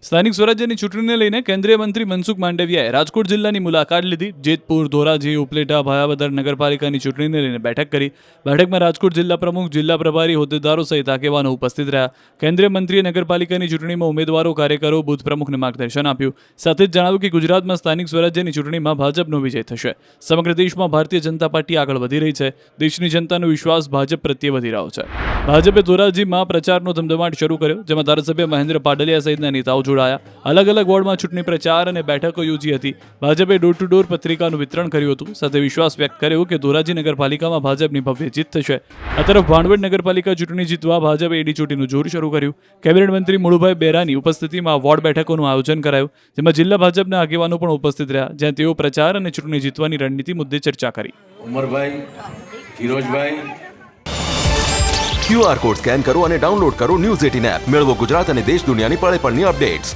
સ્થાનિક સ્વરાજ્યની ચૂંટણીને લઈને કેન્દ્રીય મંત્રી મનસુખ માંડવિયાએ રાજકોટ જિલ્લાની મુલાકાત લીધી. જેતપુર, ધોરાજી, ઉપલેટા, ભાયાવદર નગરપાલિકાની ચૂંટણીને લઈને બેઠક કરી. બેઠકમાં રાજકોટ જિલ્લા પ્રમુખ, જિલ્લા પ્રભારી, હોદ્દેદારો સહિત આગેવાનો ઉપસ્થિત રહ્યા. કેન્દ્રીય મંત્રીએ નગરપાલિકાની ચૂંટણીમાં ઉમેદવારો, કાર્યકરો, બૂથ પ્રમુખને માર્ગદર્શન આપ્યું. સાથે જ જણાવ્યું કે ગુજરાતમાં સ્થાનિક સ્વરાજ્યની ચૂંટણીમાં ભાજપનો વિજય થશે. સમગ્ર દેશમાં ભારતીય જનતા પાર્ટી આગળ વધી રહી છે. દેશની જનતાનો વિશ્વાસ ભાજપ પ્રત્યે વધી રહ્યો છે. ભાજપે ધોરાજીમાં પ્રચારનો ધમધમાટ શરૂ કર્યો, જેમાં ધારાસભ્ય મહેન્દ્ર પાડલિયા સહિતના નેતાઓ જોડાયા. અલગ અલગ વોર્ડમાં ચૂંટણી પ્રચાર અને બેઠકો યોજી હતી. ભાજપે ડોર ટુ ડોર પત્રિકાનું વિતરણ કર્યું હતું. સાથે વિશ્વાસ વ્યક્ત કર્યો કે ધોરાજી નગરપાલિકામાં ભાજપની ભવ્ય જીત થશે. આ તરફ ભાંડવડ નગરપાલિકા ચૂંટણી જીતવા ભાજપે એડી ચોટીનું જોર શરૂ કર્યું. કેબિનેટ મંત્રી મુળુભાઈ બેરાની ઉપસ્થિતિમાં વોર્ડ બેઠકોનું આયોજન કરાયું, જેમાં જિલ્લા ભાજપના આગેવાનો પણ ઉપસ્થિત રહ્યા, જ્યાં તેઓ પ્રચાર અને ચૂંટણી જીતવાની રણનીતિ મુદ્દે ચર્ચા કરી. ઉમરભાઈ, ફિરોજભાઈ, QR કોડ સ્કેન કરો અને ડાઉનલોડ કરો ન્યૂઝ 18 એપ. મેળવો ગુજરાત અને દેશ દુનિયાની પળે પળની અપડેટ્સ.